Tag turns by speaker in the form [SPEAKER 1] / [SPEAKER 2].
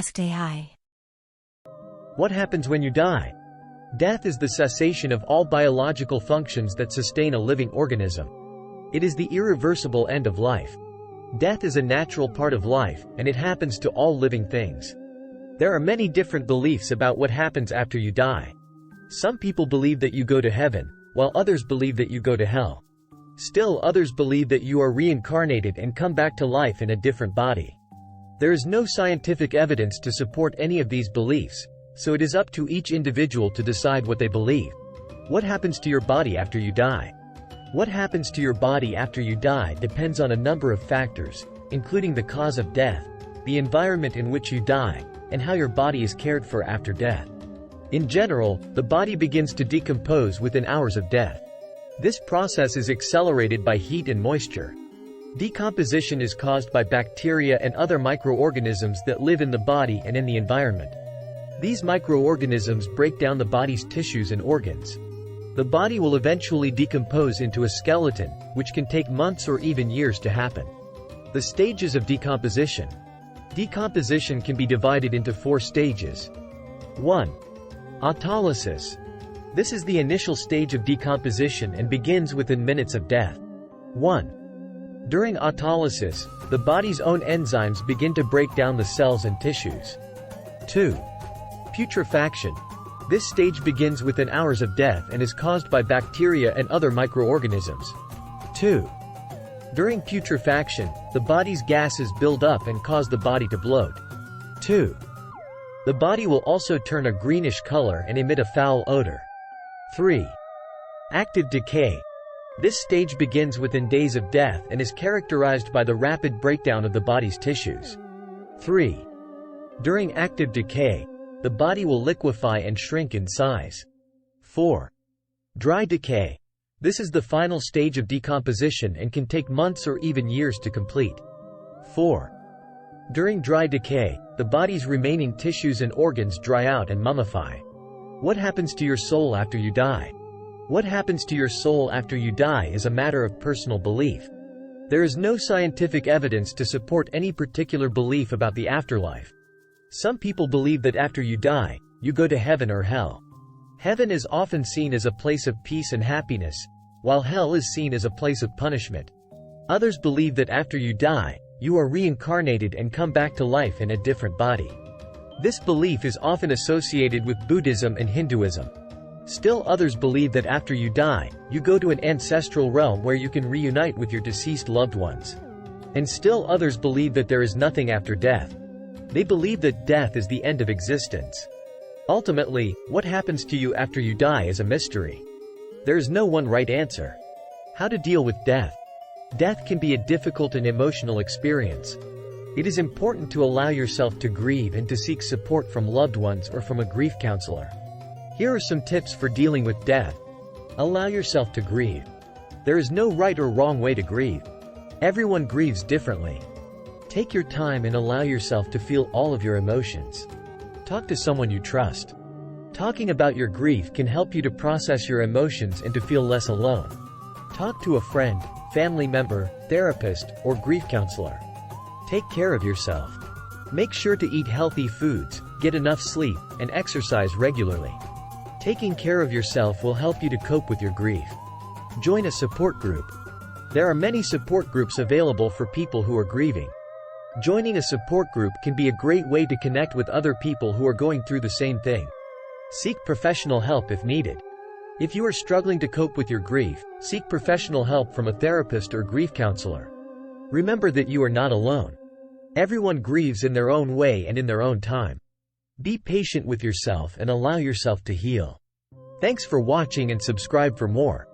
[SPEAKER 1] asked AI.
[SPEAKER 2] What happens when you die? Death is the cessation of all biological functions that sustain a living organism. It is the irreversible end of life. Death is a natural part of life, and it happens to all living things. There are many different beliefs about what happens after you die. Some people believe that you go to heaven, while others believe that you go to hell. Still others believe that you are reincarnated and come back to life in a different body. There is no scientific evidence to support any of these beliefs, so it is up to each individual to decide what they believe. What happens to your body after you die? What happens to your body after you die depends on a number of factors, including the cause of death, the environment in which you die, and how your body is cared for after death. In general, the body begins to decompose within hours of death. This process is accelerated by heat and moisture. Decomposition is caused by bacteria and other microorganisms that live in the body and in the environment. These microorganisms break down the body's tissues and organs. The body will eventually decompose into a skeleton, which can take months or even years to happen. The stages of decomposition. Decomposition can be divided into 4 stages. 1. Autolysis. This is the initial stage of decomposition and begins within minutes of death. 1. During autolysis, the body's own enzymes begin to break down the cells and tissues. 2. Putrefaction. This stage begins within hours of death and is caused by bacteria and other microorganisms. 2. During putrefaction, the body's gases build up and cause the body to bloat. 2. The body will also turn a greenish color and emit a foul odor. 3. Active decay. This stage begins within days of death and is characterized by the rapid breakdown of the body's tissues. 3. During active decay, the body will liquefy and shrink in size. 4. Dry decay. This is the final stage of decomposition and can take months or even years to complete. 4. During dry decay, the body's remaining tissues and organs dry out and mummify. What happens to your soul after you die? What happens to your soul after you die is a matter of personal belief. There is no scientific evidence to support any particular belief about the afterlife. Some people believe that after you die, you go to heaven or hell. Heaven is often seen as a place of peace and happiness, while hell is seen as a place of punishment. Others believe that after you die, you are reincarnated and come back to life in a different body. This belief is often associated with Buddhism and Hinduism. Still others believe that after you die, you go to an ancestral realm where you can reunite with your deceased loved ones. And still others believe that there is nothing after death. They believe that death is the end of existence. Ultimately, what happens to you after you die is a mystery. There is no one right answer. How to deal with death? Death can be a difficult and emotional experience. It is important to allow yourself to grieve and to seek support from loved ones or from a grief counselor. Here are some tips for dealing with death. Allow yourself to grieve. There is no right or wrong way to grieve. Everyone grieves differently. Take your time and allow yourself to feel all of your emotions. Talk to someone you trust. Talking about your grief can help you to process your emotions and to feel less alone. Talk to a friend, family member, therapist, or grief counselor. Take care of yourself. Make sure to eat healthy foods, get enough sleep, and exercise regularly. Taking care of yourself will help you to cope with your grief. Join a support group. There are many support groups available for people who are grieving. Joining a support group can be a great way to connect with other people who are going through the same thing. Seek professional help if needed. If you are struggling to cope with your grief, seek professional help from a therapist or grief counselor. Remember that you are not alone. Everyone grieves in their own way and in their own time. Be patient with yourself and allow yourself to heal. Thanks for watching and subscribe for more.